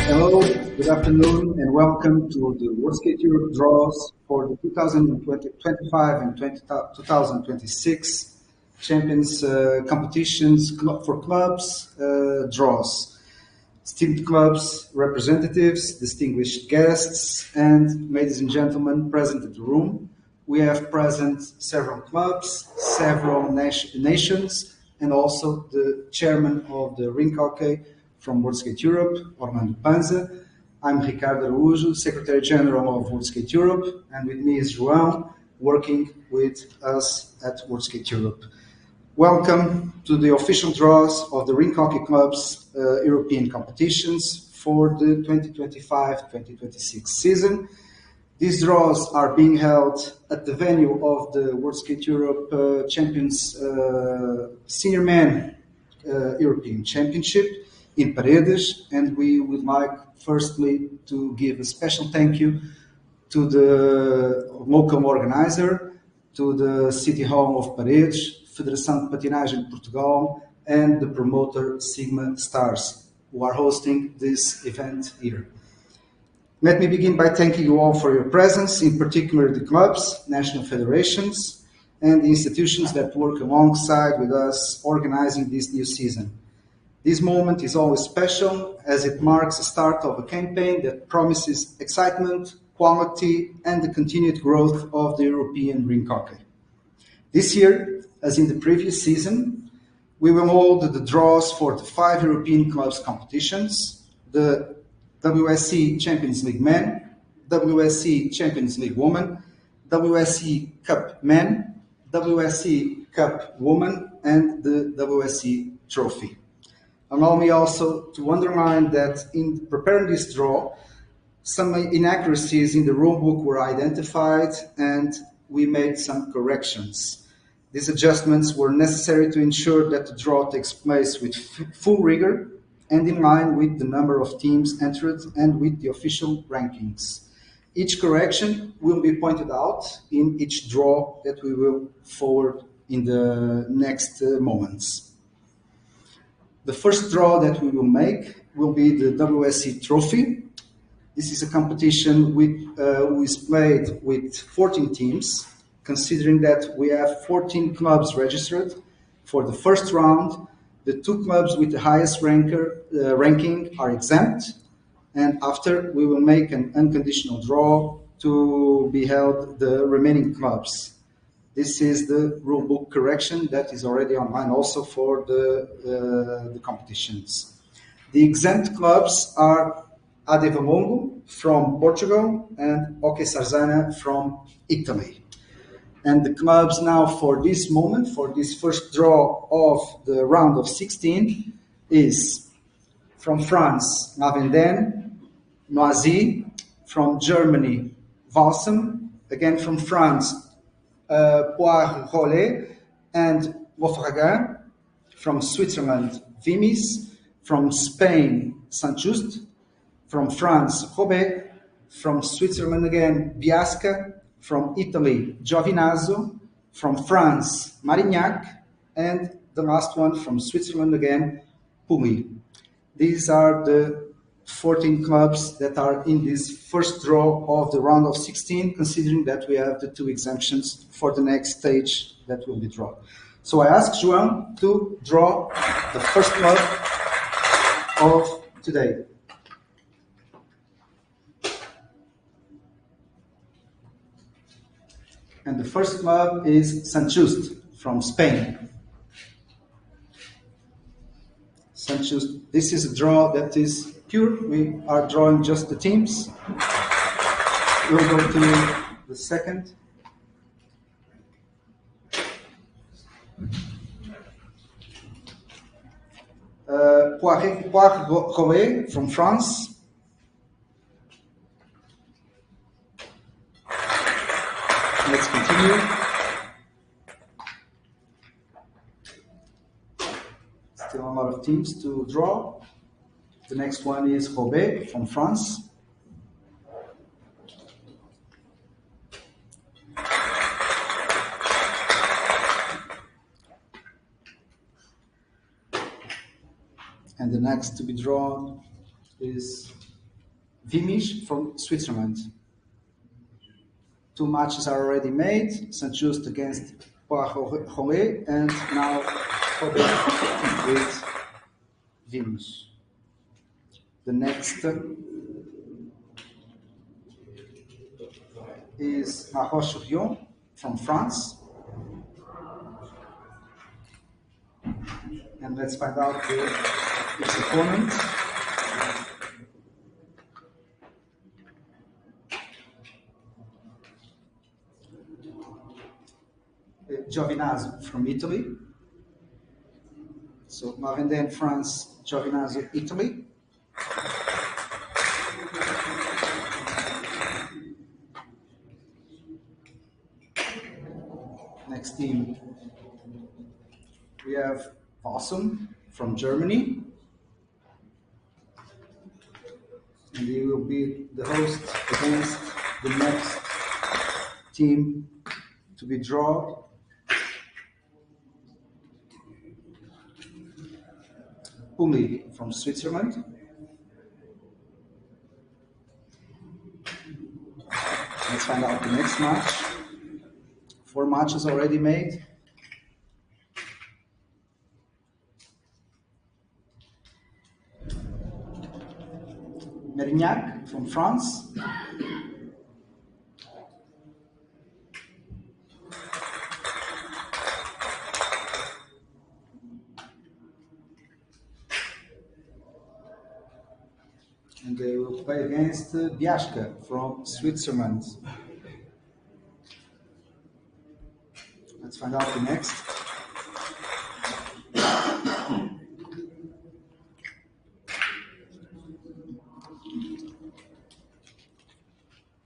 Hello, good afternoon, and welcome to the World Skate Europe draws for the 2025 and 2026 Champions competitions for clubs draws. Esteemed clubs, representatives, distinguished guests, and ladies and gentlemen present at the room. We have present several clubs, several nations, and also the chairman of the Rink from World Skate Europe, Orlando Panza. I'm Ricardo Araújo, Secretary General of World Skate Europe, and with me is João, working with us at World Skate Europe. Welcome to the official draws of the Rink Hockey Club's European competitions for the 2025-2026 season. These draws are being held at the venue of the World Skate Europe Champions Senior Men European Championship in Paredes, and we would like firstly to give a special thank you to the local organizer, to the City Hall of Paredes, Federação de Patinagem de Portugal, and the promoter Sigma Stars, who are hosting this event here. Let me begin by thanking you all for your presence, in particular the clubs, national federations, and the institutions that work alongside with us organizing this new season. This moment is always special as it marks the start of a campaign that promises excitement, quality, and the continued growth of the European rink hockey. This year, as in the previous season, we will hold the draws for the 5 European clubs competitions, the WSE Champions League Men, WSE Champions League Women, WSE Cup Men, WSE Cup Women, and the WSE Trophy. Allow me also to underline that in preparing this draw, some inaccuracies in the rulebook were identified and we made some corrections. These adjustments were necessary to ensure that the draw takes place with full rigor and in line with the number of teams entered and with the official rankings. Each correction will be pointed out in each draw that we will forward in the next moments. The first draw that we will make will be the WSE Trophy. This is a competition who is played with 14 teams, considering that we have 14 clubs registered. For the first round, the 2 clubs with the highest ranking are exempt, and after we will make an unconditional draw to be held the remaining clubs. This is the rulebook correction that is already online also for the competitions. The exempt clubs are Adevalongo from Portugal and Hockey Sarzana from Italy. And the clubs now for this moment, for this first draw of the round of 16, is from France, Lavenden, Noisy, from Germany, Walsum, again from France, Poire-Rollet and Laufragan, from Switzerland, Vimis, from Spain, Saint-Just, from France, Robet, from Switzerland again, Biasca, from Italy, Giovinazzo, from France, Marignac, and the last one from Switzerland again, Pumi. These are the 14 clubs that are in this first draw of the round of 16, considering that we have the 2 exemptions for the next stage that will be drawn. So I ask João to draw the first club of today. And the first club is Saint-Just from Spain. Saint-Just, this is a draw that is pure. We are drawing just the teams. We'll go to the second. Poire-Rollet from France. Let's continue. Still a lot of teams to draw. The next one is Robet from France. And the next to be drawn is Vimish from Switzerland. 2 matches are already made, Saint-Just against Paredes and now Paredes with Vimish. The next is La Roche-sur-Yon from France. And let's find out its opponent. Giovinazzo from Italy. So Marendin, France, Giovinazzo, Italy. Next team, we have Fossum from Germany. And he will be the host against the next team to be drawn. Pumi from Switzerland. Let's find out the next match. 4 matches already made. Merignac from France. And they will play against Biashka from Switzerland. Let's find out the next.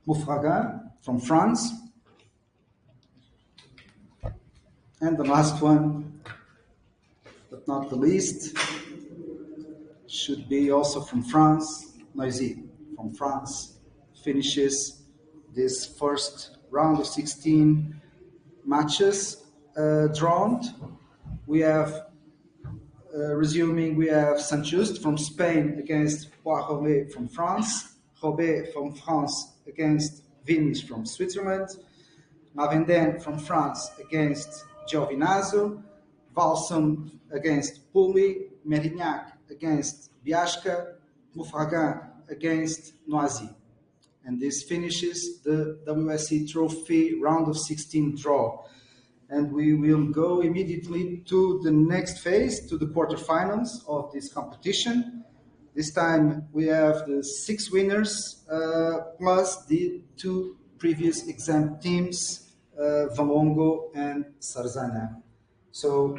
Moufraga from France. And the last one, but not the least, should be also from France. Noisy from France finishes this first round of 16 matches drawn. We have resuming, we have Saint-Just from Spain against Paredes from France, Robet from France against Vimish from Switzerland, Marendin from France against Giovinazzo, Valsum against Puli, Merignac against Biashka, Moufragan against Noisy. And this finishes the WSE Trophy round of 16 draw. And we will go immediately to the next phase, to the quarterfinals of this competition. This time we have the 6 winners plus the 2 previous exempt teams, Valongo and Sarzana. So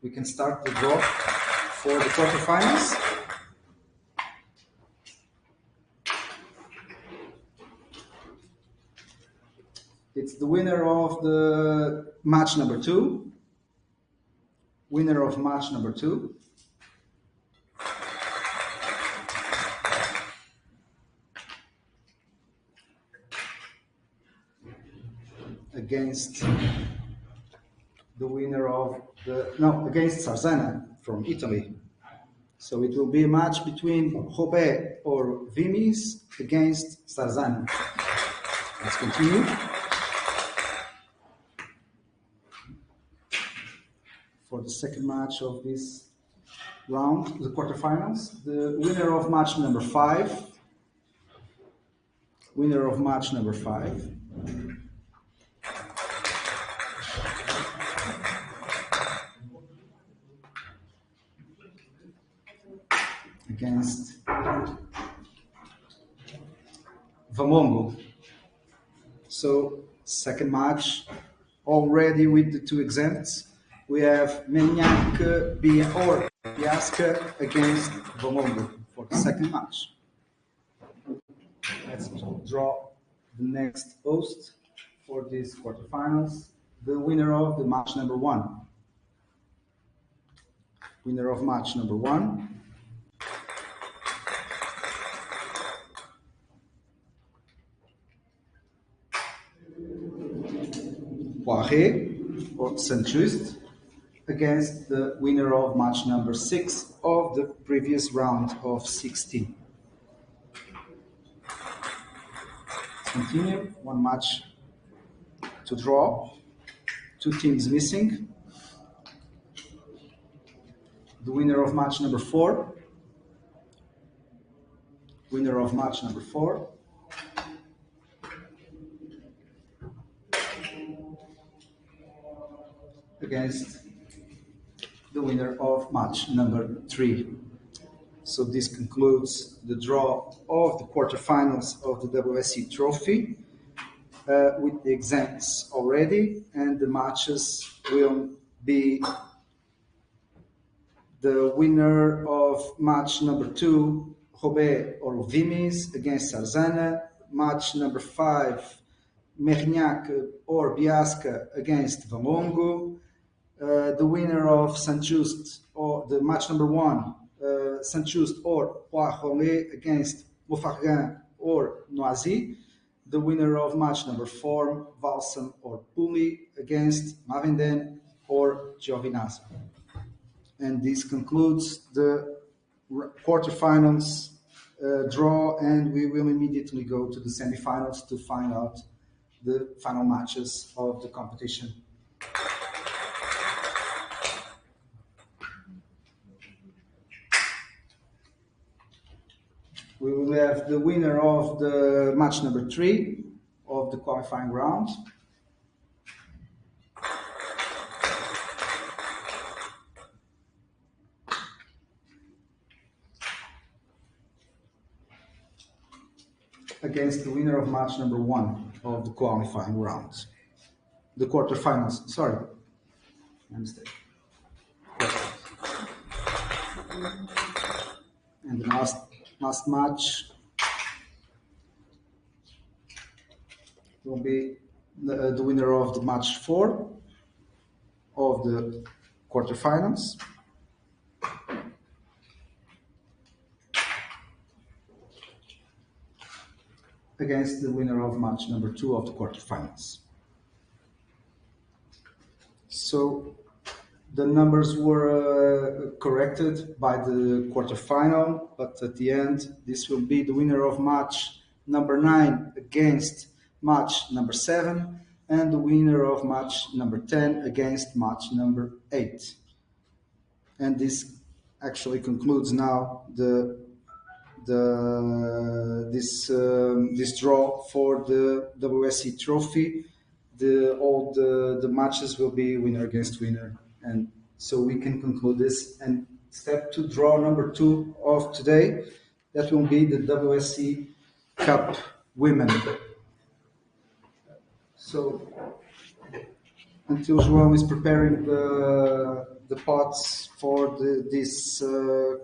we can start the draw for the quarterfinals. It's the winner of the match number 2. Winner of match number 2. Against the winner of against Sarzana from Italy. So it will be a match between Robet or Vimis against Sarzana. Let's continue. For the second match of this round, the quarterfinals, the winner of match number 5. Winner of match number 5. Against Vamongo. So, second match, already with the 2 exempts. We have Merignac or Biasca against Vamongo for the second match. Let's draw the next host for these quarterfinals. The winner of the match number 1. Winner of match number 1. Paredes or Saint-Just against the winner of match number 6 of the previous round of 16. continue. One match to draw. Two teams missing. The winner of match number 4. Winner of match number 4. Against the winner of match number 3. So this concludes the draw of the quarterfinals of the WSE trophy with the exempts already, and the matches will be the winner of match number 2, Robé or Vimes against Sarzana. Match number 5, Merignac or Biasca against Valongo. The winner of Saint-Just, or the match number 1, Saint-Just or Poix-Rollet against Mofargan or Noisy. The winner of match number 4, Valsam or Puli against Mavenden or Giovinazzo. And this concludes the quarterfinals draw, and we will immediately go to the semifinals to find out the final matches of the competition. We will have the winner of the match number 3 of the qualifying round. Against the winner of match number 1 of the qualifying round. The quarterfinals, sorry. My mistake. And the last match will be the winner of the match 4 of the quarterfinals. Against the winner of match number 2 of the quarterfinals. So the numbers were corrected by the quarterfinal, but at the end, this will be the winner of match number 9 against match number 7, and the winner of match number 10 against match number 8. And this actually concludes now this draw for the WSE trophy. All the matches will be winner against winner, and so we can conclude this and step to draw number 2 of today. That will be the WSE Cup Women. So until João is preparing the pots for this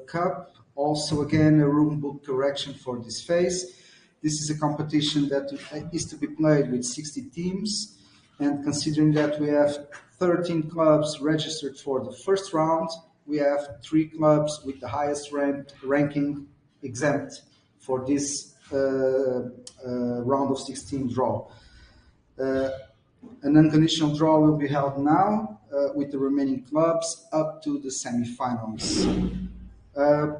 cup. Also, again, a room book correction for this phase. This is a competition that is to be played with 60 teams, and considering that we have 13 clubs registered for the first round, we have 3 clubs with the highest ranking exempt for this round of 16 draw. An unconditional draw will be held now with the remaining clubs up to the semifinals.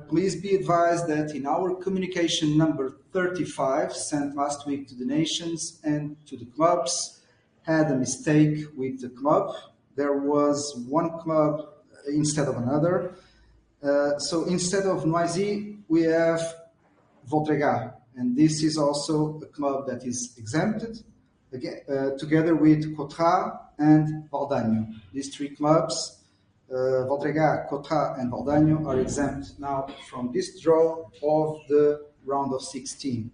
Please be advised that in our communication number 35 sent last week to the nations and to the clubs had a mistake with the club. There was one club instead of another. So instead of Noisy, we have Voltregà, and this is also a club that is exempted, together with Cotra and Valdanho. These 3 clubs, Voltregà, Cotra, and Valdanho, are exempt now from this draw of the round of 16.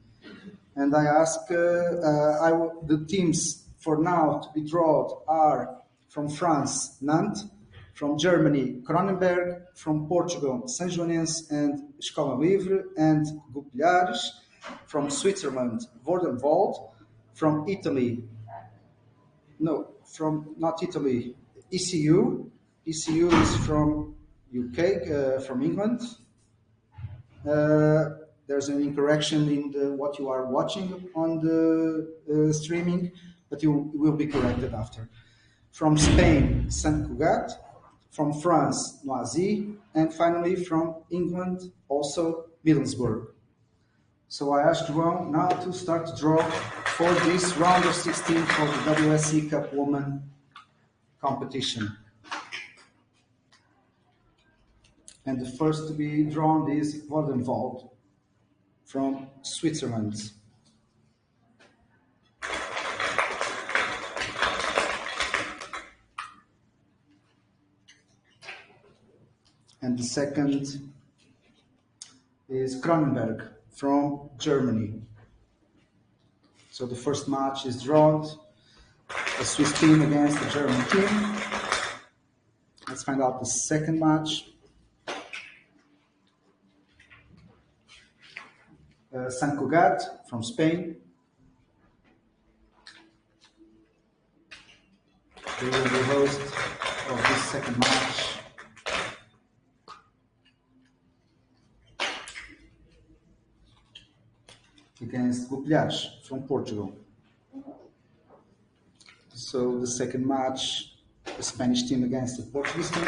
And I ask, the teams for now to be drawn are from France, Nantes, from Germany, Cronenberg, from Portugal, São Joanense and Escola Livre and Gupilhares, from Switzerland, Vordenwald, from Italy, not Italy, ECU. ECU is from UK, from England. There's an incorrection in what you are watching on the streaming, but you will be corrected after. From Spain, Sant Cugat. From France, Noisy. And finally from England, also Middlesbrough. So I asked João now to start the draw for this round of 16 for the WSE Cup Women competition. And the first to be drawn is Vordenwald from Switzerland. And the second is Kronenberg from Germany. So the first match is drawn, a Swiss team against a German team. Let's find out the second match. Sant Cugat from Spain. They will be host of this second match. Against Gupilhares from Portugal. So the second match, the Spanish team against the Portuguese team.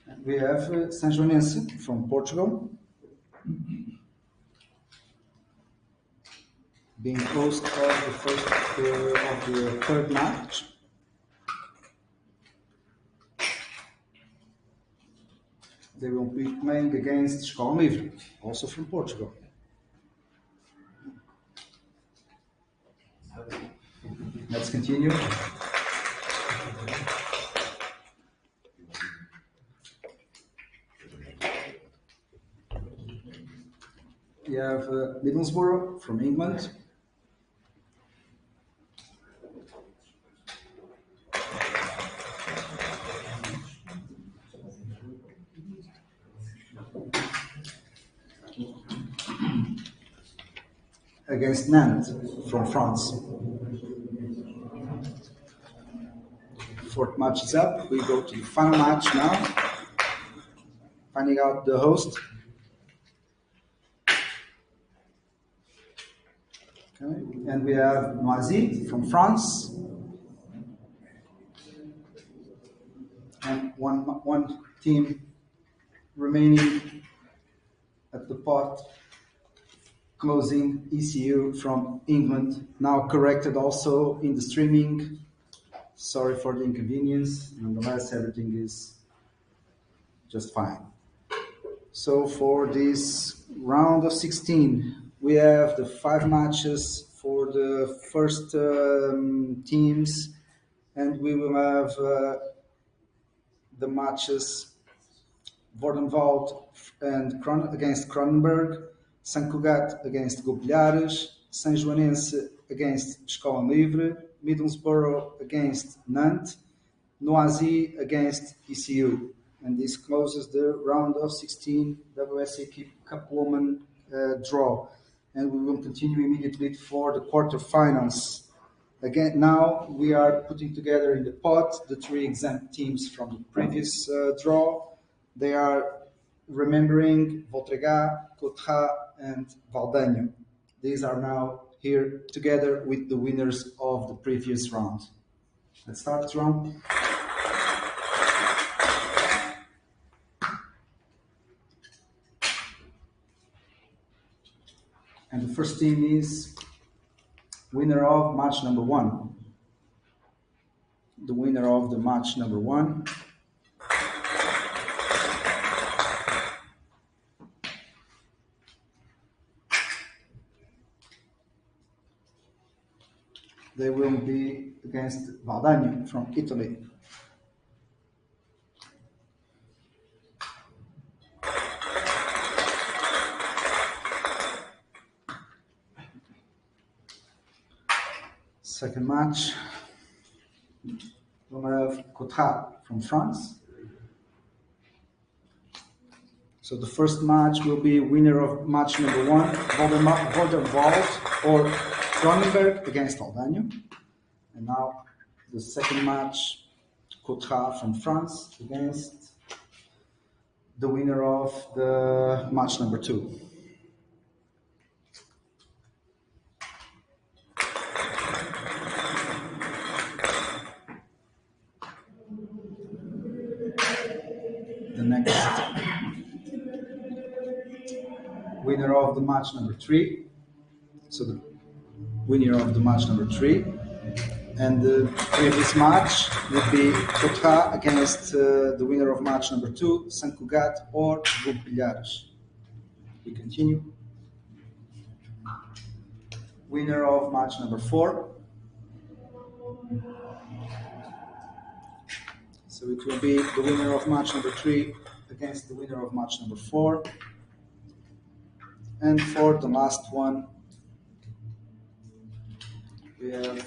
And we have São Joanense from Portugal, being host of the third match. They will be playing against Escola Livre, also from Portugal. Let's continue. We have Middlesbrough from England. Against Nantes from France. Fourth match is up. We go to the final match now. Finding out the host. Okay. And we have Noisy from France. And one team remaining at the pot, closing ECU from England, now corrected also in the streaming. Sorry for the inconvenience. Nonetheless, everything is just fine. So for this round of 16, we have the 5 matches for the first teams, and we will have the matches Vordenwald and against Kronenberg, Sant Cugat against Gupilhares, São Joanense against Escola Livre, Middlesbrough against Nantes, Noisy against ECU. And this closes the round of 16 WSE Cup Women draw. And we will continue immediately for the quarterfinals. Again, now we are putting together in the pot the 3 exempt teams from the previous draw. They are remembering Voltregà, Coutras, and Valdanho. These are now here together with the winners of the previous round. Let's start this round. And the first team is winner of match number 1. The winner of the match number 1. They will be against Valdanho from Italy. Second match, we'll have Coutras from France. So the first match will be winner of match number 1, Vordenwald or Kronenberg against Valdanho. And now the second match, Coutras from France against the winner of the match number 2. the next winner of the match number 3. So the winner of the match number 3. And the previous match would be Cotra against the winner of match number 2, Sant Cugat or Grupo Pilhares. We continue. Winner of match number 4. So it will be the winner of match number 3 against the winner of match number 4. And for the last one, we have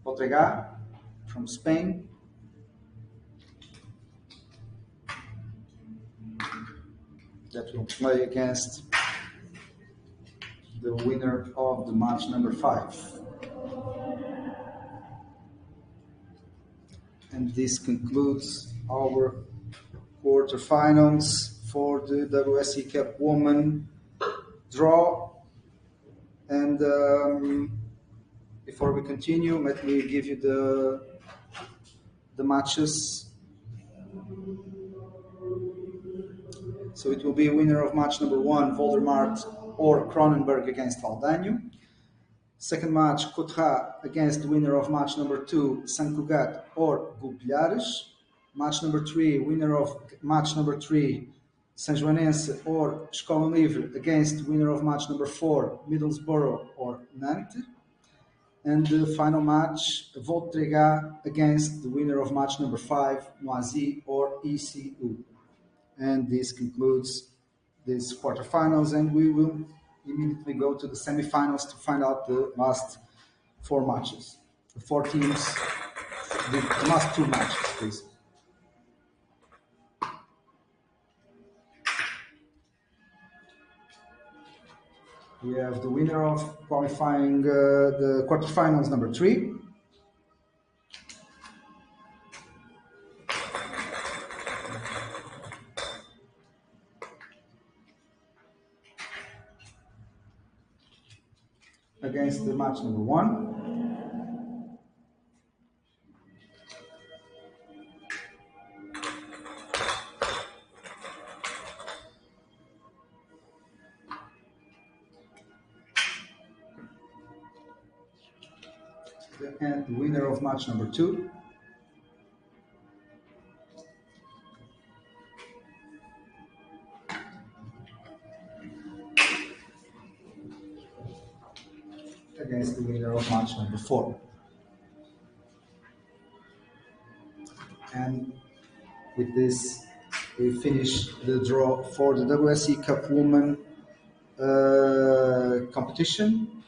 Portugal from Spain that will play against the winner of the match number 5. And this concludes our quarterfinals for the WSE Cup Women draw. And before we continue, let me give you the matches. So it will be a winner of match number 1, Voldemort or Cronenberg against Aldanho. Second match, Cotra against the winner of match number 2, Sant Cugat or Gupilhares. Match number 3, winner of match number 3, São Joanense or Escola Livre against winner of match number 4, Middlesbrough or Nantes. And the final match, Voltrega against the winner of match number 5, Noisy or ECU. And this concludes these quarterfinals, and we will immediately go to the semifinals to find out the last 4 matches. The 4 teams, the last 2 matches, please. We have the winner of qualifying the quarterfinals number 3. Against the match number 1. And the winner of match number 2. Against the winner of match number 4. And with this, we finish the draw for the WSE Cup Women competition,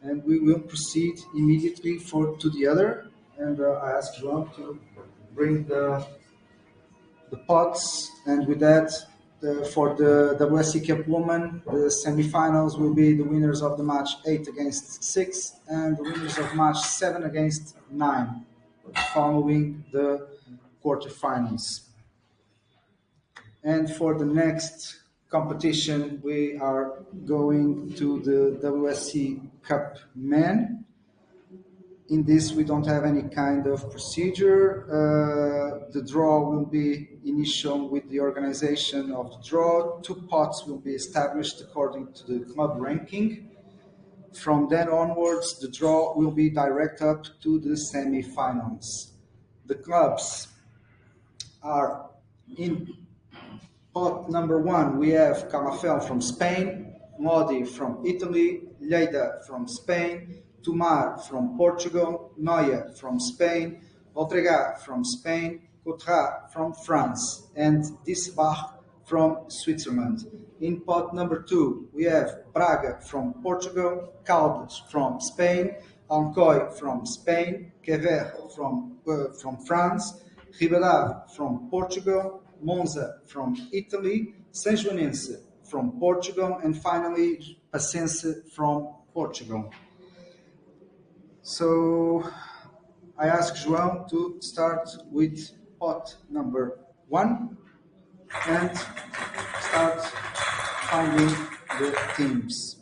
and we will proceed immediately to the other. And I ask João to bring the pots, and with that, for the WSE Cup Women, the semifinals will be the winners of the match 8 against 6 and the winners of match 7 against 9, following the quarterfinals. And for the next competition, we are going to the WSE Cup Men. In this, we don't have any kind of procedure. The draw will be initial with the organization of the draw. 2 pots will be established according to the club ranking. From then onwards, the draw will be direct up to the semi-finals. The clubs are in pot number 1. We have Calafell from Spain, Modi from Italy, Lleida from Spain, Tomar from Portugal, Noia from Spain, Voltrega from Spain, Cotra from France, and Disbach from Switzerland. In pot number 2, we have Braga from Portugal, Caldas from Spain, Alcoy from Spain, Quever from France, Ribadave from Portugal, Monza from Italy, São Joanense from Portugal, and finally Pacense from Portugal. So I ask João to start with pot number 1 and start finding the teams.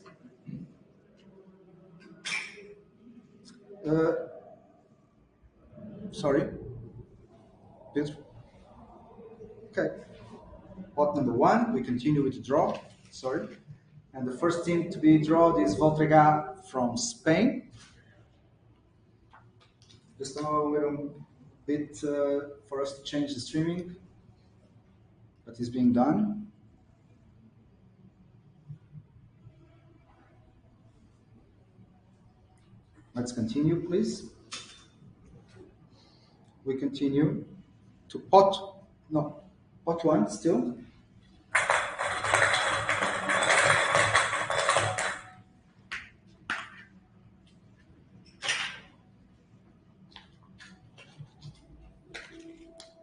Sorry, Pedro? Okay. pot number 1. We continue with the draw. Sorry. And the first team to be drawn is Voltrega from Spain. Just a little bit for us to change the streaming, but it's being done. Let's continue, please. We continue to pot 1 still.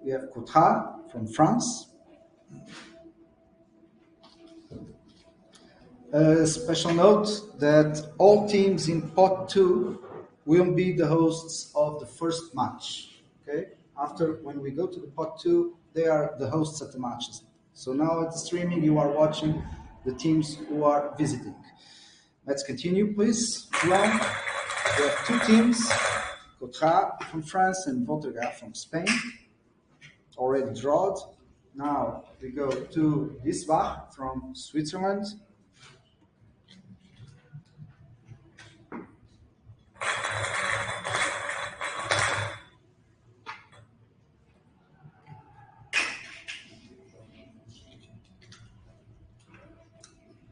We have Cotra from France. A special note that all teams in pot 2 will be the hosts of the first match. Okay? After, when we go to the pot 2, they are the hosts of the matches. So now at the streaming, you are watching the teams who are visiting. Let's continue, please. One, we have 2 teams, Cotra from France and Voltrega from Spain, already drawn. Now we go to Wiesbach from Switzerland.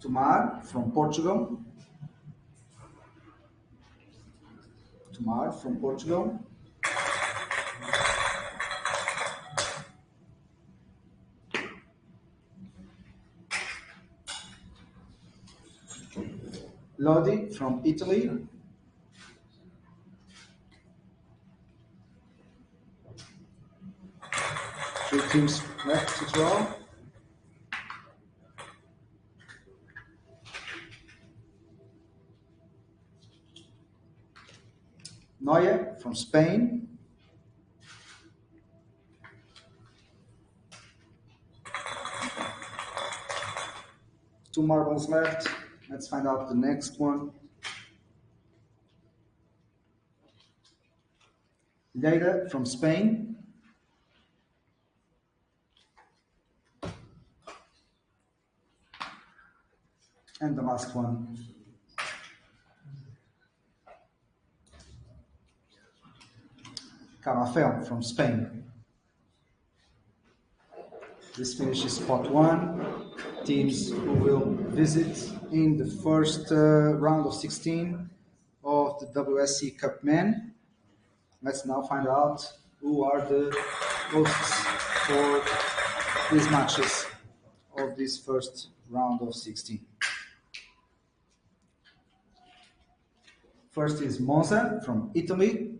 Tomar from Portugal. Tomar from Portugal. Lodi from Italy. Three teams left to draw. Noye from Spain. Two marbles left. Let's find out the next one. Lleida from Spain. And the last one. Carafel from Spain. This finishes pot 1. Teams who will visit in the first round of 16 of the WSE Cup Men. Let's now find out who are the hosts for these matches of this first round of 16. First is Monza from Italy.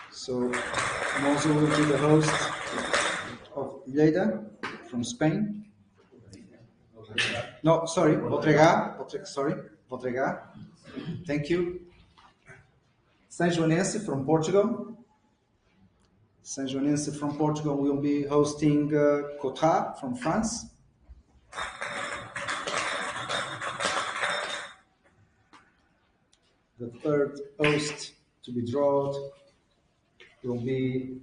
So Monza will be the host of Lleida from Spain. No, sorry, Voltrega. Thank you. São Joanense from Portugal. São Joanense from Portugal will be hosting Cotra from France. The third host to be drawn will be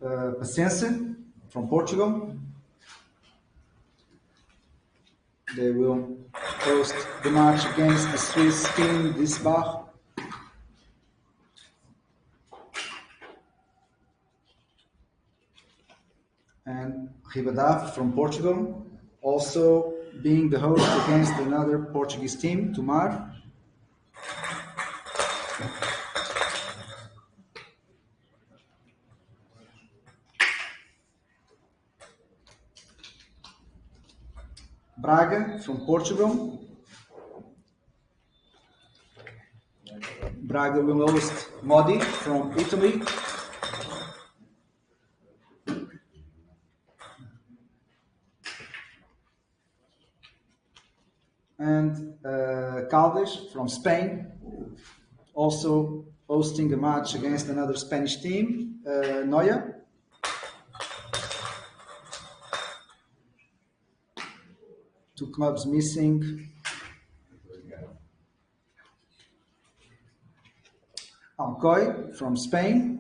Paciência from Portugal. They will host the match against the Swiss team Wiesbach. And Ribadave from Portugal, also being the host against another Portuguese team, Tomar. Braga from Portugal. Braga will host Modi from Italy. And Caldes from Spain, also hosting a match against another Spanish team, Noya. Two clubs missing. Alcoy from Spain.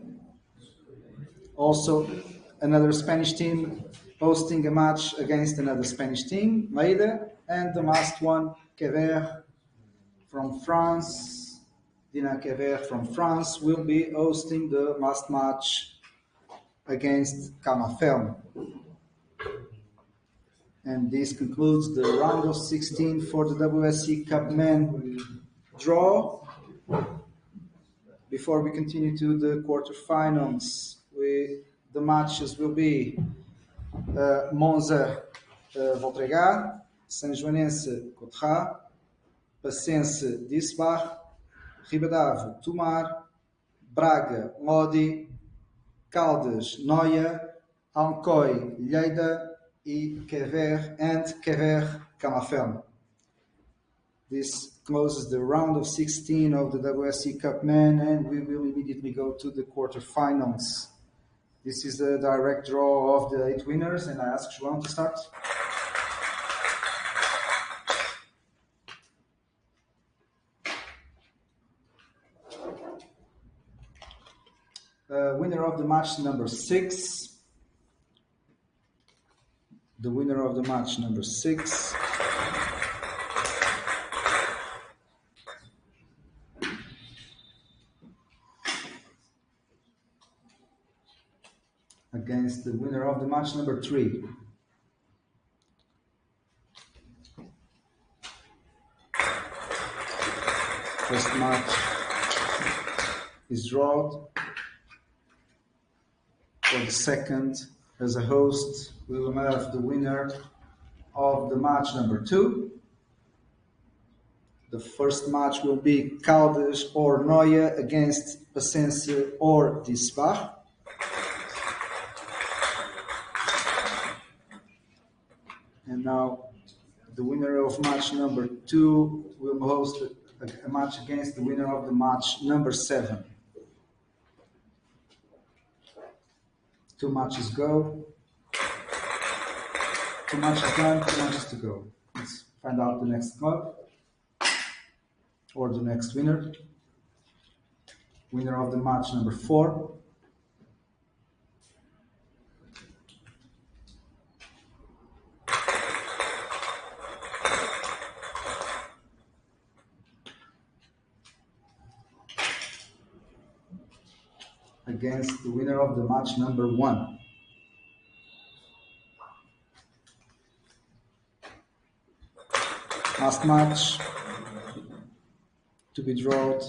Also, another Spanish team hosting a match against another Spanish team, Maida, and the last one, Quever from France. Dina Quever from France will be hosting the last match against Camaferm. And this concludes the round of 16 for the WSE Cup Men draw. Before we continue to the quarterfinals, the matches will be Monza Voltregá, São Joanense Cotrá, Passense Disbach, Ribadave Tomar, Braga Lodi, Caldas Noia, Alcoy Lleida e Quever Camaferm. This closes the round of 16 of the WSE Cup Men, and we will immediately go to the quarterfinals. This is the direct draw of the 8 winners, and I ask João to start. Winner of the match number 6. The winner of the match number 6. Against the winner of the match number 3. First match is drawn. For the second, as a host, we will have the winner of the match number 2. The first match will be Caldas or Noia against Passense or Disbach. And now the winner of match number 2 will host a match against the winner of the match number 7. 2 matches go. 2 matches done, 2 matches to go. Let's find out the next club or the next winner. Winner of the match number 4. Against the winner of the match number 1. Last match to be drawn.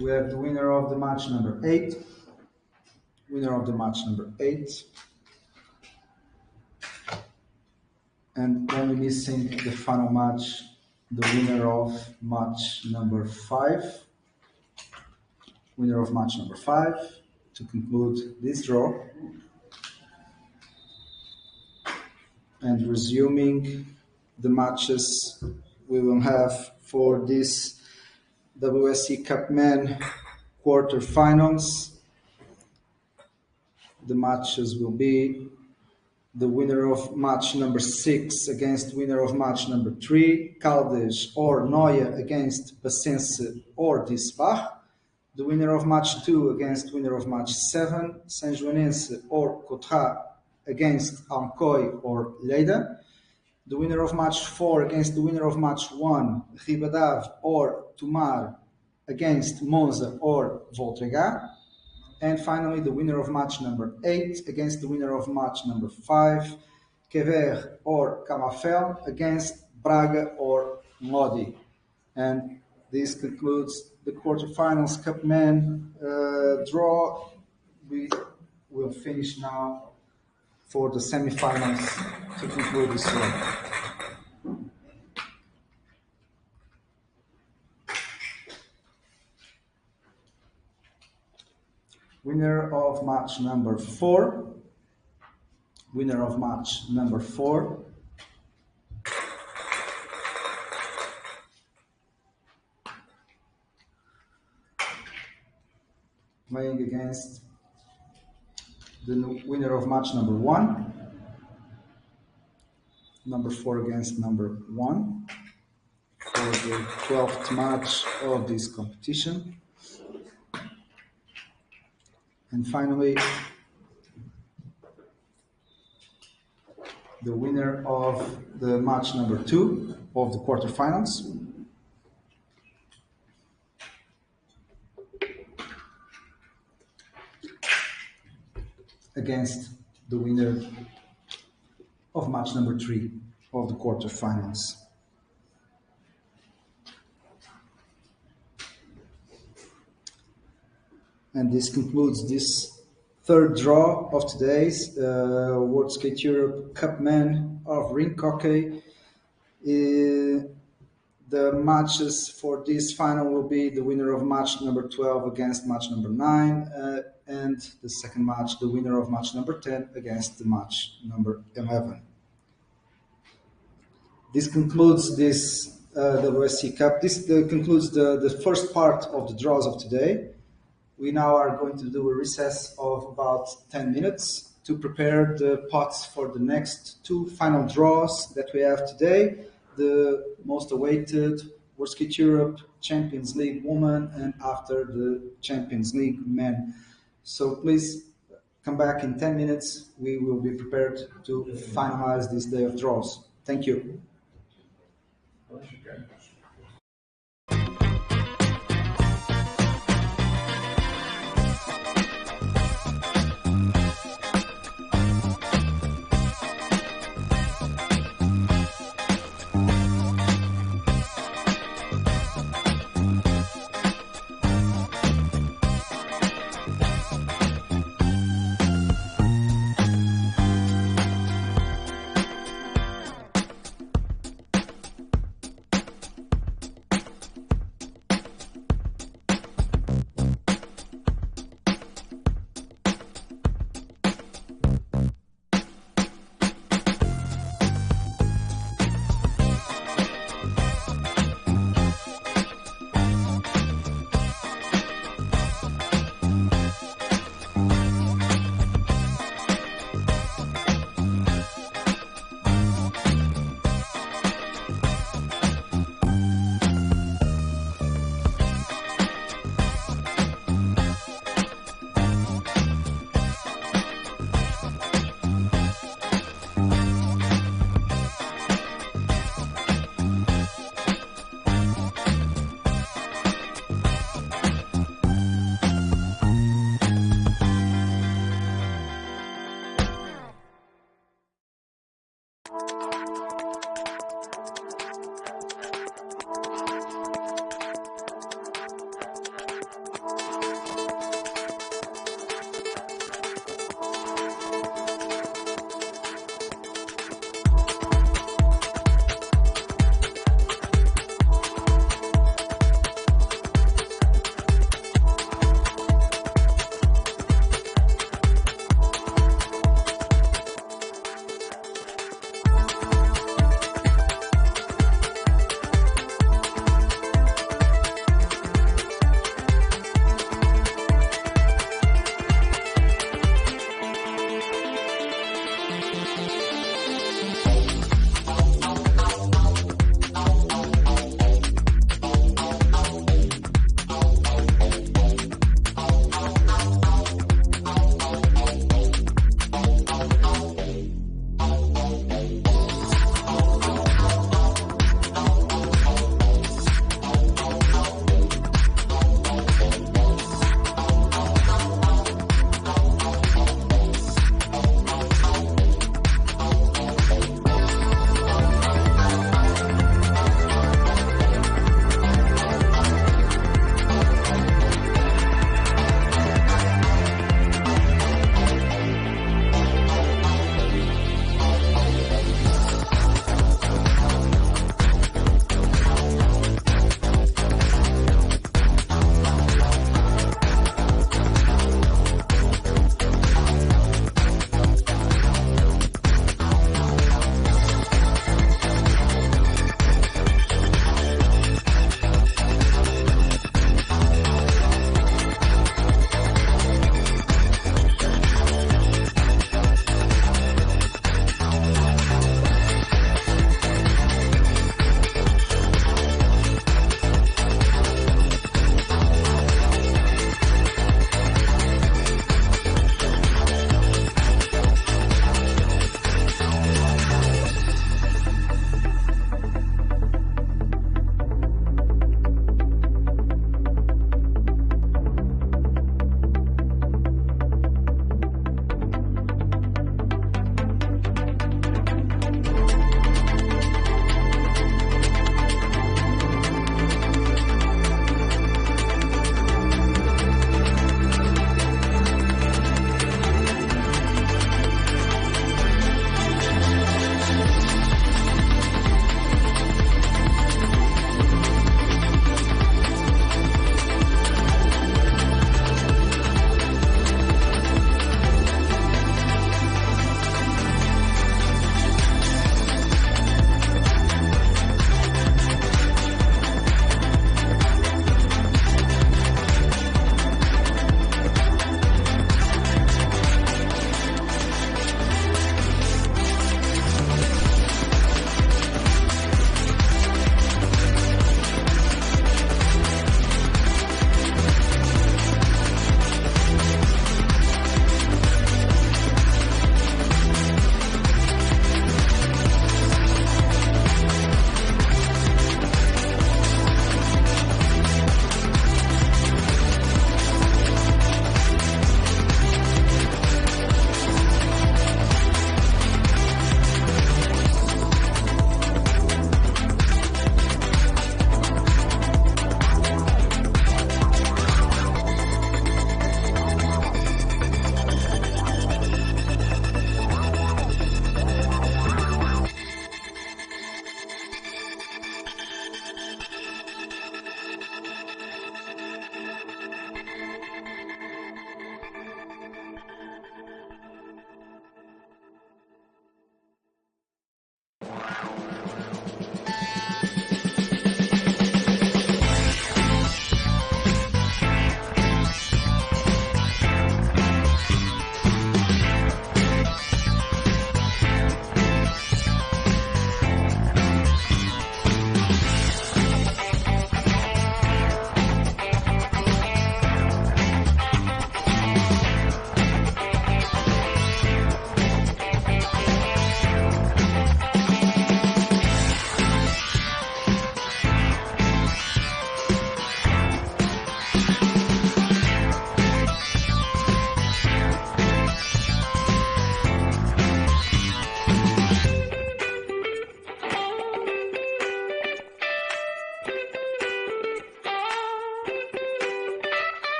We have the winner of the match number 8. Winner of the match number 8. And only missing the final match, the winner of match number 5. Winner of match number 5 to conclude this draw. And resuming the matches we will have for this WSE Cup Men quarterfinals. The matches will be the winner of match number 6 against winner of match number 3, Caldas or Noia against Passense or Disbach. The winner of match 2 against winner of match 7, São Joanense or Cotrá against Alcoy or Lleida. The winner of match 4 against the winner of match 1, Ribadave or Tomar against Monza or Voltregá. And finally, the winner of match number 8 against the winner of match number 5, Quever or Camaferm against Braga or Lodi. And this concludes the quarterfinals Cup Men draw. We will finish now for the semifinals to conclude this round. Winner of match number 4. Winner of match number 4. Playing against the winner of match number 1. Number 4 against number 1. For the 12th match of this competition. And finally, the winner of the match number 2 of the quarterfinals. Against the winner of match number 3 of the quarterfinals. And this concludes this third draw of today's World Skate Europe Cup Men of Rink Hockey. The matches for this final will be the winner of match number 12 against match number 9, and the second match, the winner of match number 10 against the match number 11. This concludes this WSE Cup. This concludes the first part of the draws of today. We now are going to do a recess of about 10 minutes to prepare the pots for the next 2 final draws that we have today. The most awaited World Skate Europe Champions League Women, and after the Champions League Men. So please come back in 10 minutes. We will be prepared to finalize this day of draws. Thank you.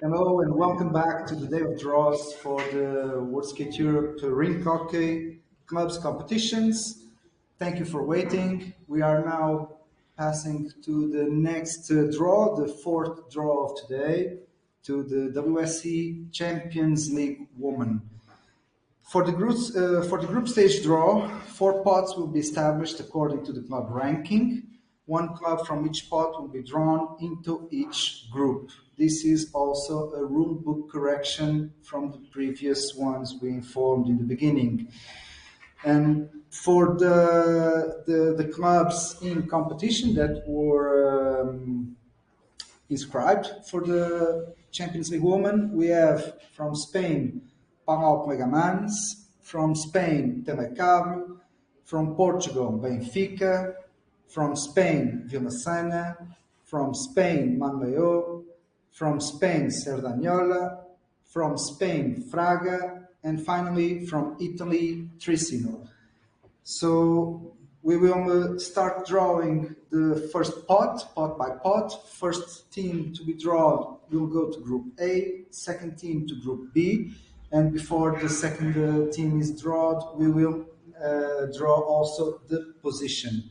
Hello and welcome back to the day of draws for the World Skate Europe Rink Hockey Clubs competitions. Thank you for waiting. We are now passing to the next draw, the fourth draw of today, to the WSE Champions League Women. For the group stage draw, 4 pots will be established according to the club ranking. 1 club from each pot will be drawn into each group. This is also a rule book correction from the previous ones we informed in the beginning. And for the clubs in competition that were inscribed for the Champions League Women, we have from Spain, Paredes Legamans, from Spain, Telecable, from Portugal, Benfica, from Spain, Villaseña, from Spain, Manleu, from Spain, Cerdanyola, from Spain, Fraga, and finally from Italy, Tricino. So we will start drawing the first pot by pot. First team to be drawn will go to Group A, second team to Group B, and before the second team is drawn, we will draw also the position.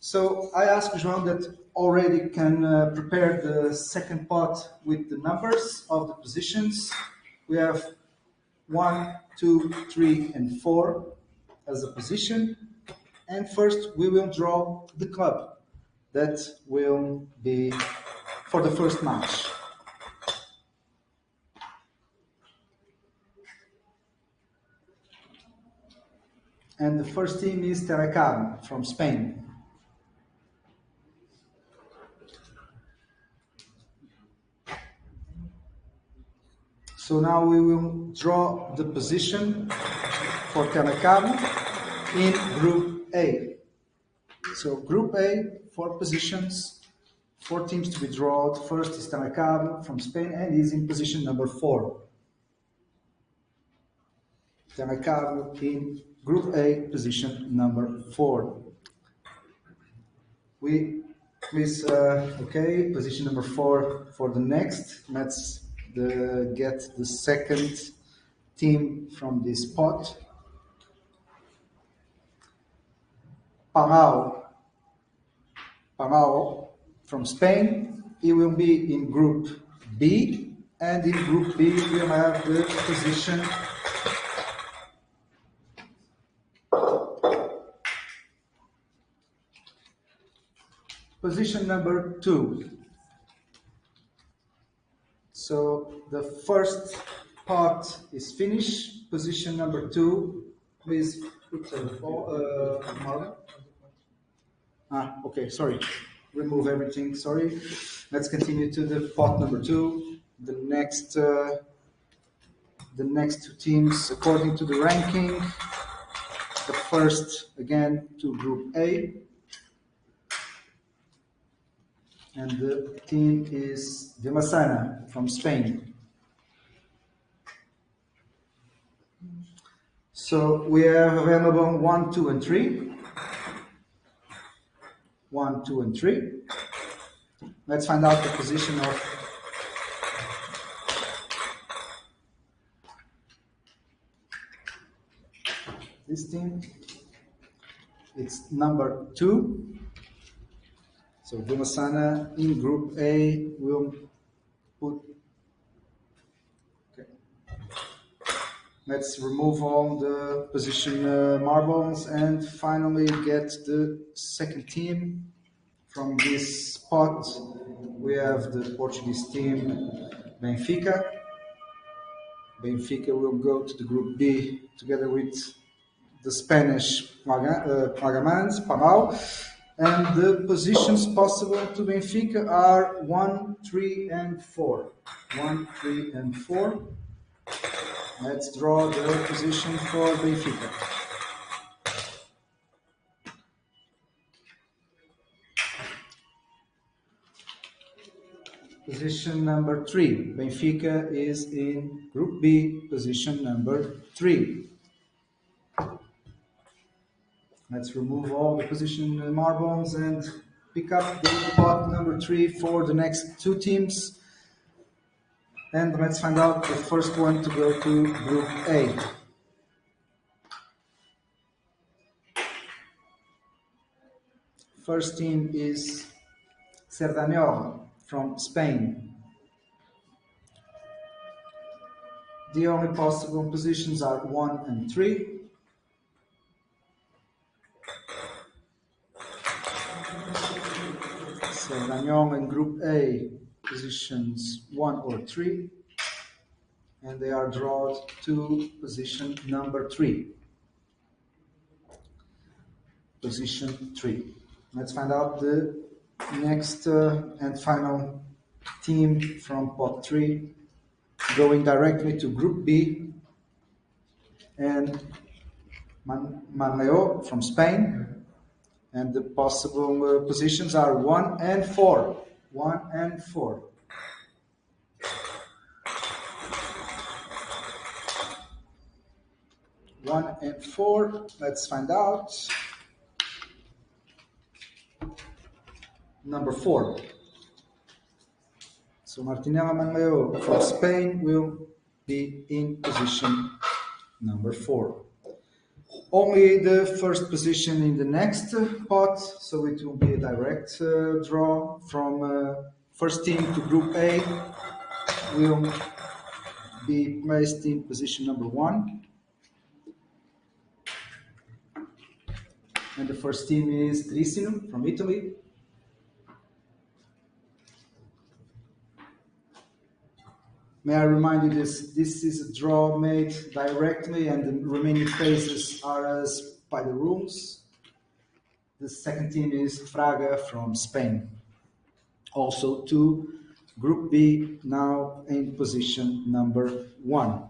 So I asked João that already can prepare the second pot with the numbers of the positions. We have 1, 2, 3, and 4 as a position. And first we will draw the club that will be for the first match. And the first team is Terracam from Spain. So now we will draw the position for Terracam in Group A. So Group A, 4 positions, 4 teams to be drawn. First is Terracam from Spain and is in position number 4. Terracam in Group A, position number 4. Okay, position number 4 for the next. Let's get the second team from this pot. Paredes from Spain. He will be in Group B, and in Group B we'll have the position number 2. So the first part is finished. Position number 2. Please put Marlon. Okay, sorry. Remove everything, sorry. Let's continue to the pot number 2. The next 2 teams according to the ranking. The first, again, to Group A. And the team is Vimasana from Spain. So we have available 1, 2, and 3. 1, 2, and 3. Let's find out the position of this team. It's number 2. So Vimasana in Group A will put. Okay. Let's remove all the position marbles and finally get the second team from this pot. We have the Portuguese team Benfica. Benfica will go to the Group B together with the Spanish Pagamans, Paredes. And the positions possible to Benfica are 1, 3, and 4. 1, 3, and 4. Let's draw the position for Benfica. Position number 3. Benfica is in Group B, position number 3. Let's remove all the position marbles and pick up the pot number 3 for the next 2 teams. And let's find out the first one to go to Group A. First team is Cerdanyola from Spain. The only possible positions are 1 and 3. Cerdanyola in Group A, positions 1 or 3, and they are drawn to position number 3. Position 3. Let's find out the next and final team from pot 3, going directly to Group B, and Manleo from Spain, and the possible positions are 1 and 4. 1 and 4. One and 4. Let's find out. Number 4. So Martinella Manleo from Spain will be in position number 4. Only the first position in the next pot, so it will be a direct draw from first team to Group A will be placed in position number 1. And the first team is Trissino from Italy. May I remind you this is a draw made directly and the remaining phases are as by the rules. The second team is Fraga from Spain. Also to Group B, now in position number 1.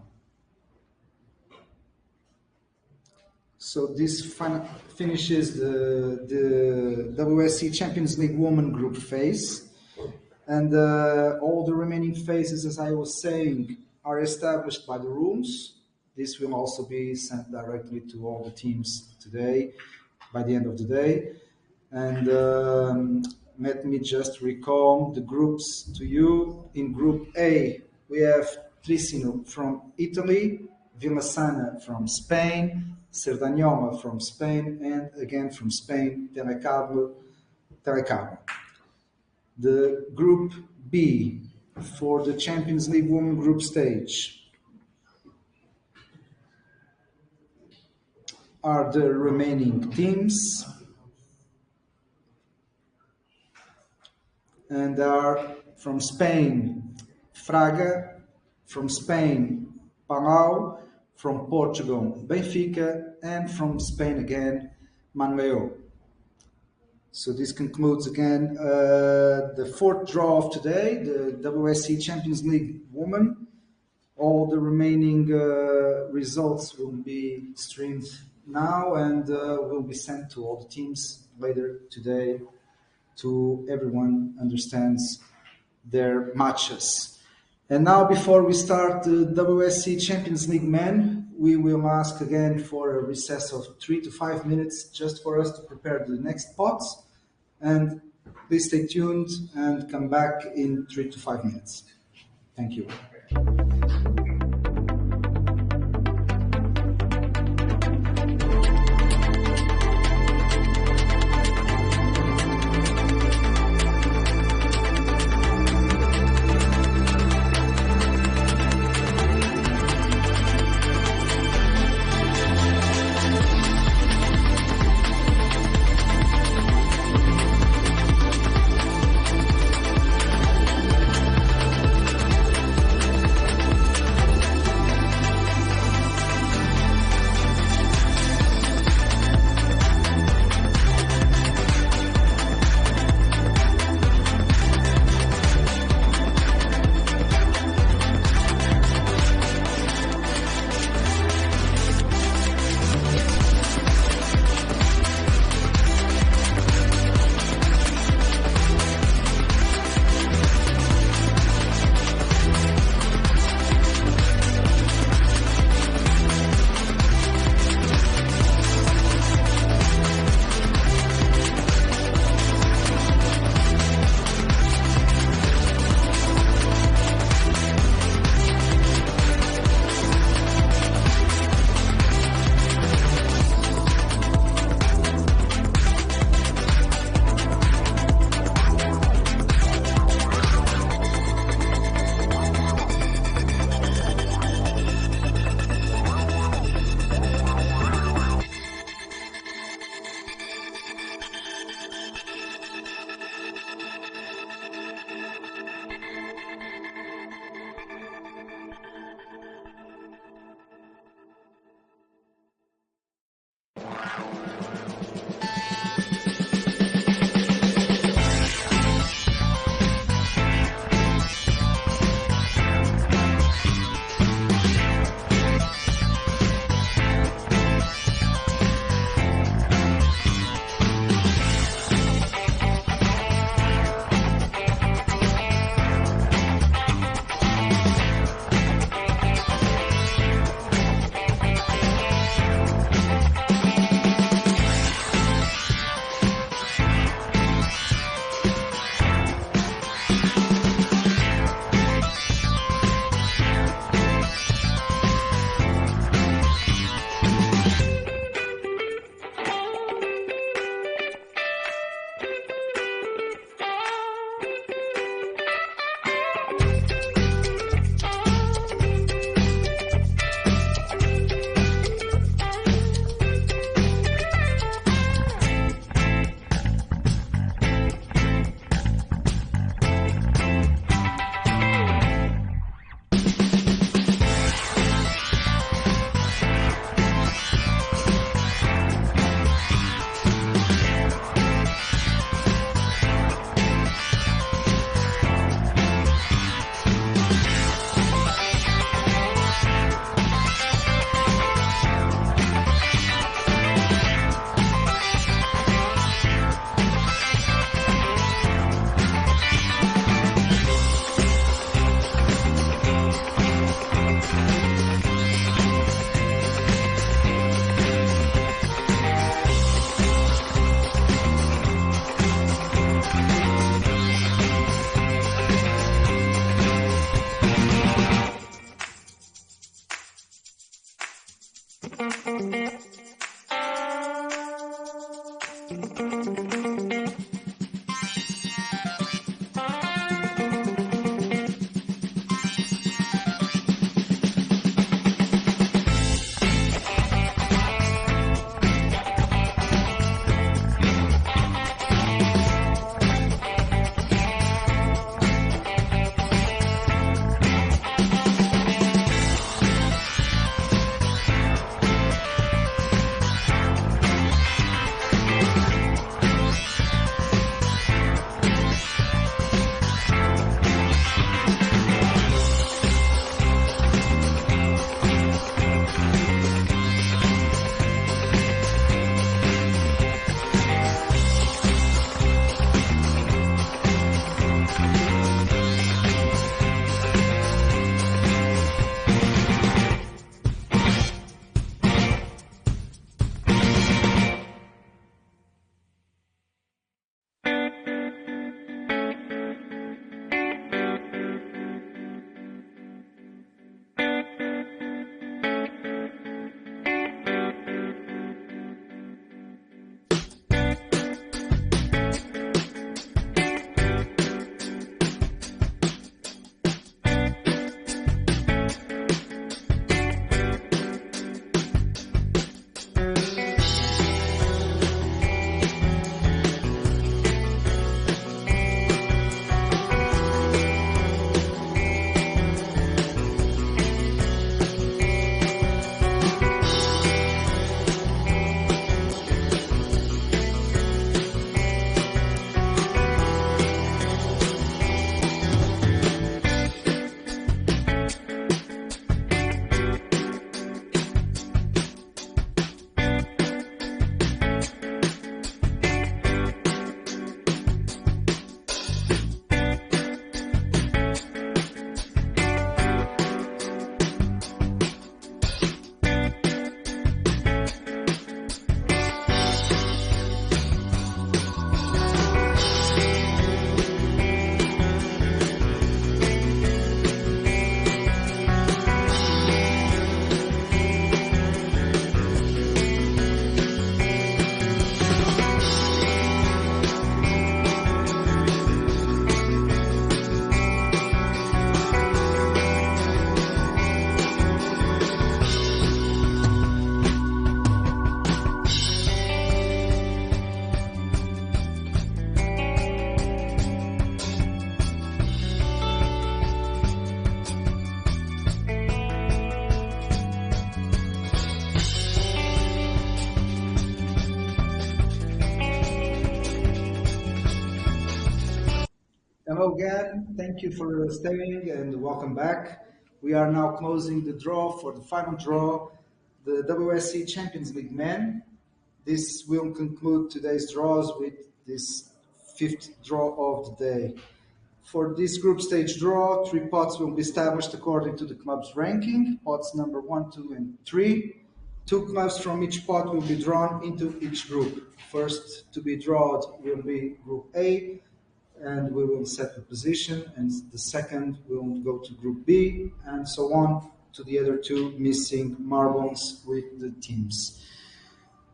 So this finishes the WSE Champions League Women Group phase. And all the remaining phases, as I was saying, are established by the rules. This will also be sent directly to all the teams today, by the end of the day. And let me just recall the groups to you. In Group A, we have Trissino from Italy, Vilassana from Spain, Cerdanyola from Spain, and again from Spain, Telecable. The Group B for the Champions League Women Group stage are the remaining teams, and are from Spain, Fraga, from Spain, Palau, from Portugal, Benfica, and from Spain again, Manleu. So this concludes again the fourth draw of today, the WSE Champions League Women. All the remaining results will be streamed now and will be sent to all the teams later today, to everyone understands their matches. And now, before we start the WSE Champions League Men, we will ask again for a recess of 3 to 5 minutes just for us to prepare the next pots. And please stay tuned and come back in 3 to 5 minutes. Thank you. Hello again. Thank you for staying and welcome back. We are now closing the draw for the final draw, the WSE Champions League men. This will conclude today's draws with this fifth draw of the day. For this group stage draw, 3 pots will be established according to the club's ranking, pots number 1, 2, and 3. 2 clubs from each pot will be drawn into each group. First to be drawn will be Group A, and we will set the position, and the second will go to Group B, and so on to the other 2 missing marbles with the teams.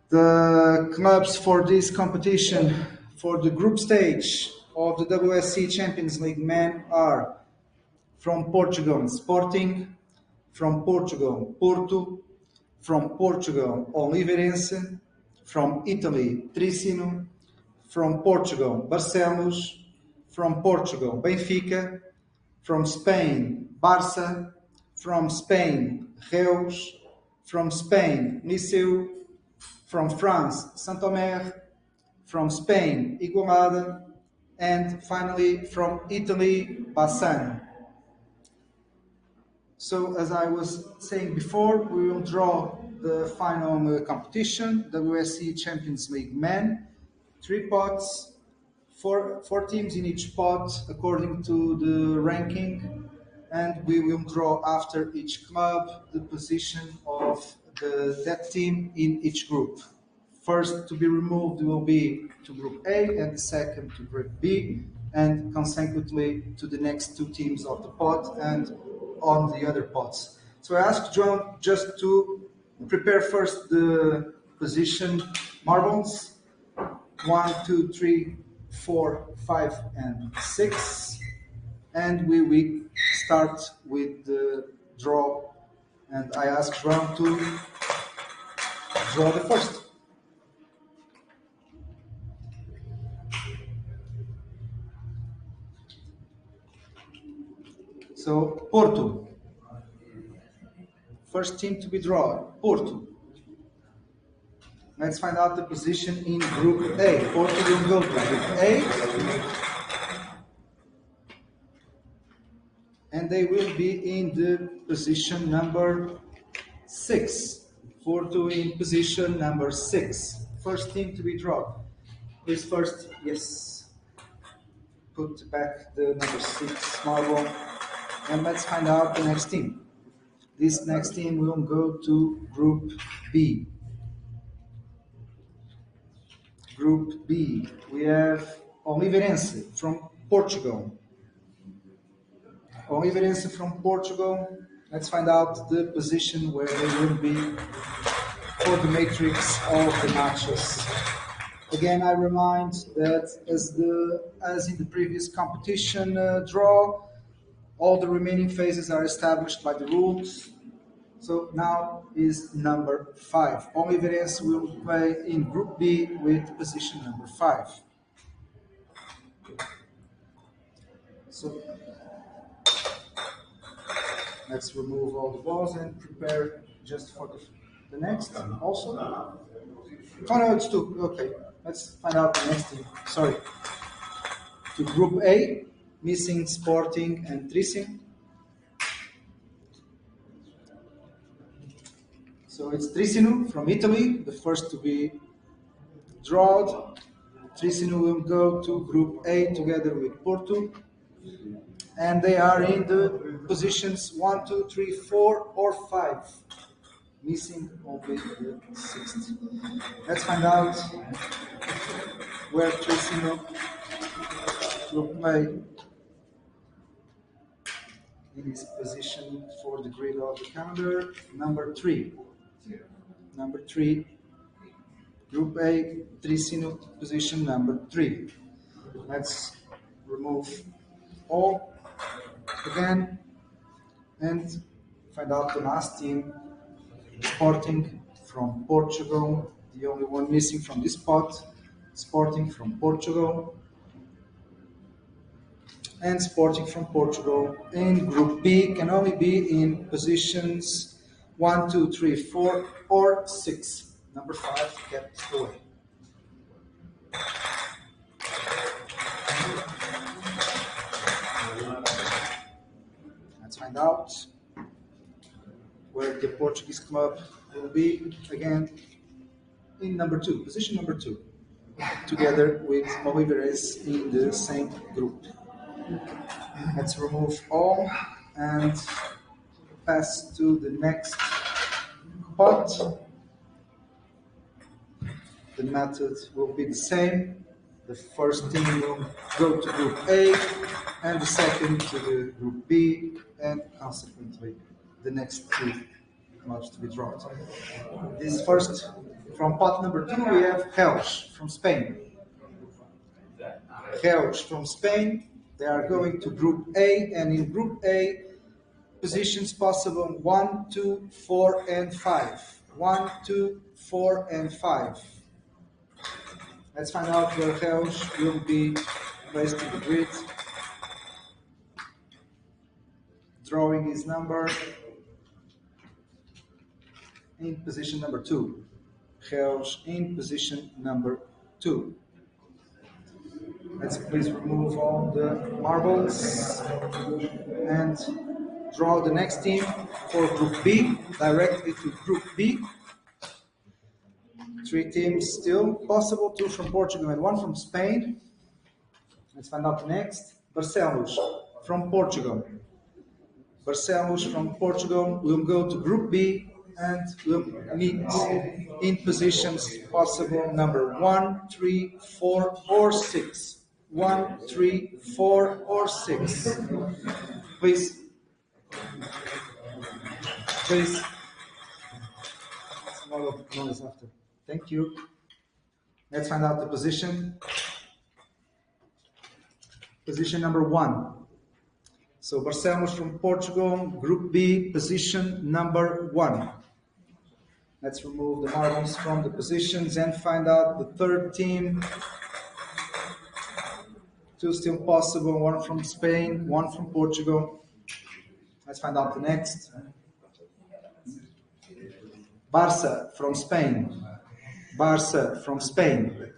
The clubs for this competition, for the group stage of the WSE Champions League men, are from Portugal, Sporting; from Portugal, Porto; from Portugal, Oliveirense; from Italy, Tricino; from Portugal, Barcelos; from Portugal, Benfica; from Spain, Barça; from Spain, Reus; from Spain, Liceu; from France, Saint-Omer; from Spain, Igualada; and finally from Italy, Bassano. So, as I was saying before, we will draw the final competition, WSE Champions League men. 3 pots, four teams in each pot according to the ranking, and we will draw after each club the position of that team in each group. First to be removed will be to Group A, and the second to Group B, and consequently to the next 2 teams of the pot and on the other pots. So I asked John just to prepare first the position marbles. 1, 2, 3, 4, 5, and 6. And we start with the draw. And I ask João to draw the first. So, Porto. First team to be drawn, Porto. Let's find out the position in Group A. Porto will go to Group A. And they will be in the position number 6. Porto in position number 6. First team to be drawn. Who's first? Yes. Put back the number 6 marble. And let's find out the next team. This next team will go to Group B. Group B, we have Oliveirense from Portugal. Oliveirense from Portugal. Let's find out the position where they will be for the matrix of the matches. Again, I remind that as in the previous competition draw, all the remaining phases are established by the rules. So now is number 5. Oliveirense will play in Group B with position number 5. So let's remove all the balls and prepare just for the next also. Oh no, it's 2. Okay, let's find out the next team. Sorry. To Group A, missing Sporting and Tricino. So it's Tricino from Italy, the first to be drawn. Tricino will go to Group A together with Porto. And they are in the positions 1, 2, 3, 4, or 5. Missing only the 6th. Let's find out where Tricino will play in his position for the grid of the calendar. Number 3. Number 3. Group A, Tricino, position number 3. Let's remove all again and find out the last team. Sporting from Portugal, the only one missing from this pot. Sporting from Portugal. And Sporting from Portugal in Group B can only be in positions 1, 2, 3, 4, or 6. Number 5 kept away. Let's find out where the Portuguese club will be again in number 2, position number 2, together with Oliveirense in the same group. Let's remove all and pass to the next pot. The method will be the same. The first team will go to Group A and the second to the Group B, and consequently the next 2 clubs to be drawn. This first, from pot number 2, we have Reus from Spain. Reus from Spain, they are going to Group A, and in Group A, positions possible 1, 2, 4, and 5. 1, 2, 4, and 5. Let's find out where Reus will be placed in the grid. Drawing his number in position number 2. Reus in position number 2. Let's please remove all the marbles and draw the next team for Group B, directly to Group B. 3 teams still possible, 2 from Portugal and 1 from Spain. Let's find out the next. Barcelos from Portugal. Barcelos from Portugal will go to Group B and will meet in positions possible number 1, 3, 4, or 6. 1, 3, 4, or 6. Please. Please. Small noise after. Thank you. Let's find out the position. Position number 1. So Barcelos from Portugal, Group B, position number 1. Let's remove the marbles from the positions and find out the third team. 2 still possible, 1 from Spain, 1 from Portugal. Let's find out the next. Barça from Spain. Barça from Spain.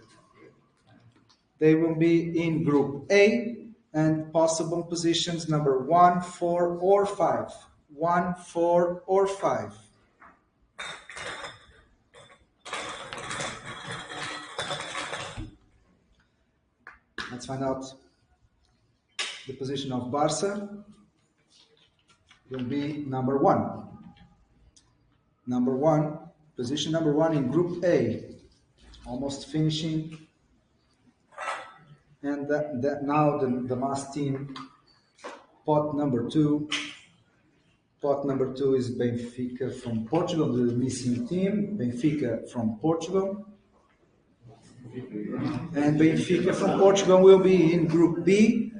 They will be in Group A and possible positions number 1, 4, or 5. 1, 4, or 5. Let's find out the position of Barça. Will be number 1. Number 1, position number 1 in Group A. Almost finishing. And now the last team, pot number 2. Pot number 2 is Benfica from Portugal, the missing team. Benfica from Portugal. And Benfica from Portugal will be in Group B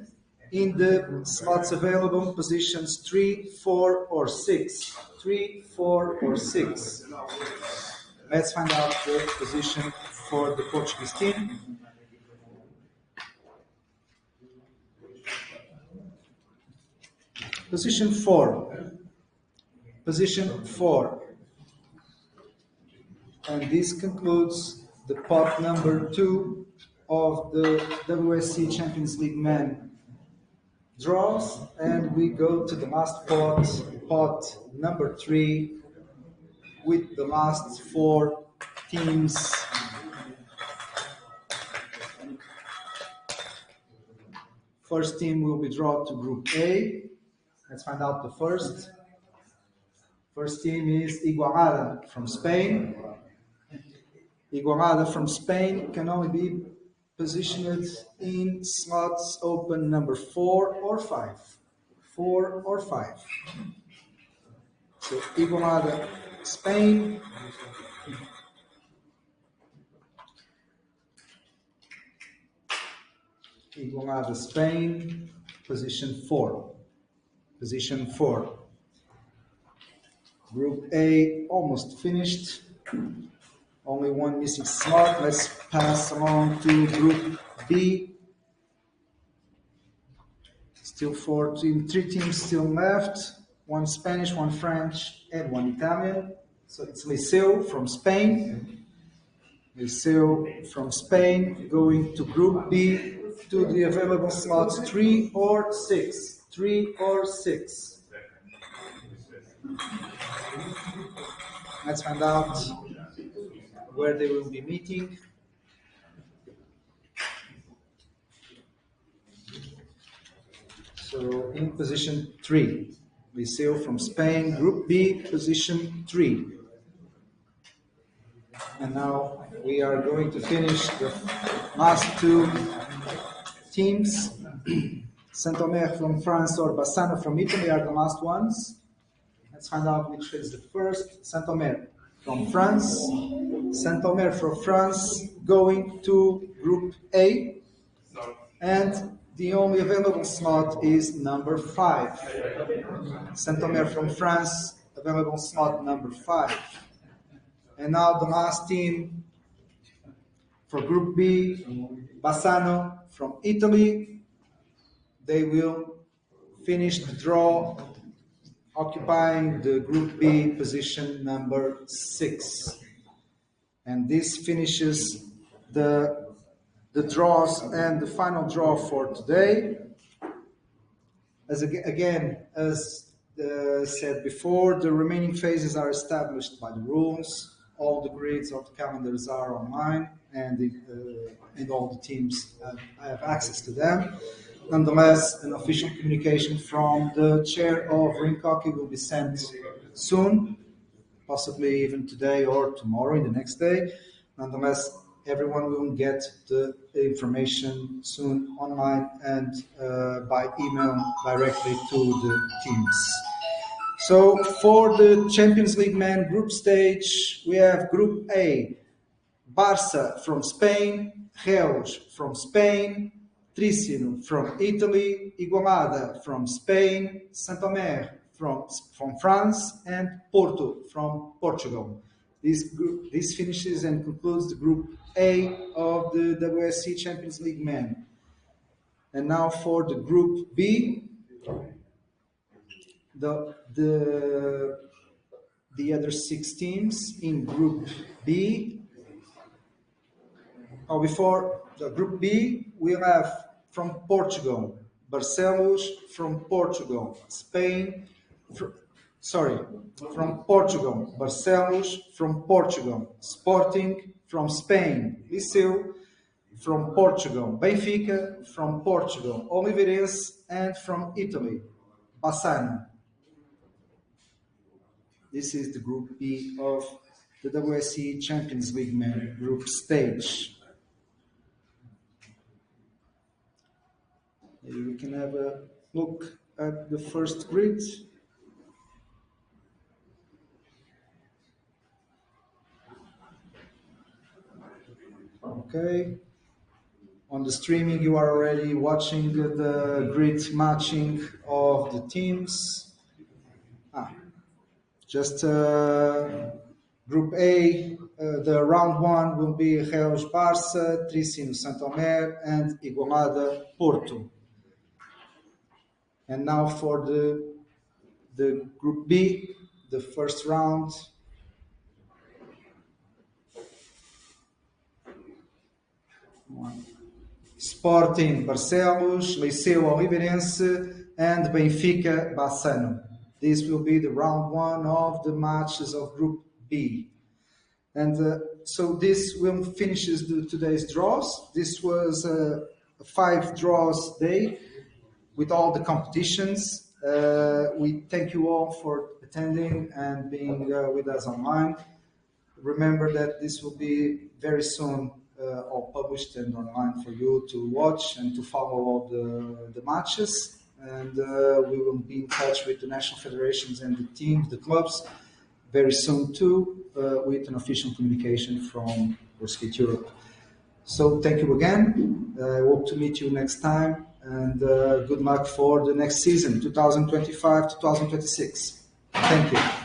in the slots available, positions 3, 4, or 6. 3, 4, or 6. Let's find out the position for the Portuguese team. Position 4. Position 4. And this concludes the pot number 2 of the WSE Champions League men draws. And we go to the last pot, pot number 3, with the last 4 teams. First team will be drawn to Group A. Let's find out the first. First team is Igualada from Spain. Igualada from Spain can only be positioned in slots open number 4 or 5. 4 or 5. So Igualada, Spain. Igualada, Spain, position 4. Position 4. Group A almost finished. Only 1 missing slot. Let's pass along to Group B. Still 3 teams still left. 1 Spanish, 1 French, and 1 Italian. So it's Liceu from Spain. Liceu from Spain going to Group B to the available slots 3 or 6. 3 or 6. Let's find out where they will be meeting. So in position 3, Liceu from Spain, Group B, position 3. And now we are going to finish the last 2 teams. Saint-Omer from France or Bassano from Italy are the last ones. Let's find out which is the first. Saint-Omer from France. Saint-Omer from France going to Group A. And the only available slot is number 5. Saint-Omer from France, available slot number 5. And now the last team for Group B, Bassano from Italy. They will finish the draw occupying the Group B position number 6. And this finishes the draws and the final draw for today. As said before, the remaining phases are established by the rules. All the grids of the calendars are online, and all the teams have access to them. Nonetheless, an official communication from the chair of Rink will be sent soon, possibly even today or tomorrow, in the next day. Nonetheless, everyone will get the information soon online and by email directly to the teams. So for the Champions League men group stage, we have Group A, Barça from Spain, Reus from Spain, Tricino from Italy, Igualada from Spain, Saint-Omer from France, and Porto from Portugal. This finishes and concludes the Group A of the WSE Champions League men. And now for the Group B, the other 6 teams in Group B. Before the Group B, we have from Portugal, Barcelos from Portugal, from Portugal, Barcelos from Portugal, Sporting from Spain, Liceu from Portugal, Benfica from Portugal, Oliveirense, and from Italy, Bassano. This is the Group B of the WSE Champions League men group stage. Maybe we can have a look at the first grid. Okay. On the streaming, you are already watching the grid matching of the teams. Just Group A, the round 1 will be Reus Barça, Tricino Saint-Omer, and Igualada Porto. And now for the Group B, the first round. Sporting Barcelos, Liceu Oliveirense, and Benfica Bassano. This will be the round 1 of the matches of Group B. And so this will finishes today's draws. This was a 5 draws day with all the competitions. We thank you all for attending and being with us online. Remember that this will be very soon all published and online for you to watch and to follow all the matches. And we will be in touch with the national federations and the teams, the clubs, very soon too, with an official communication from WorldSkate Europe. So thank you again. I hope to meet you next time, and good luck for the next season, 2025-2026. Thank you.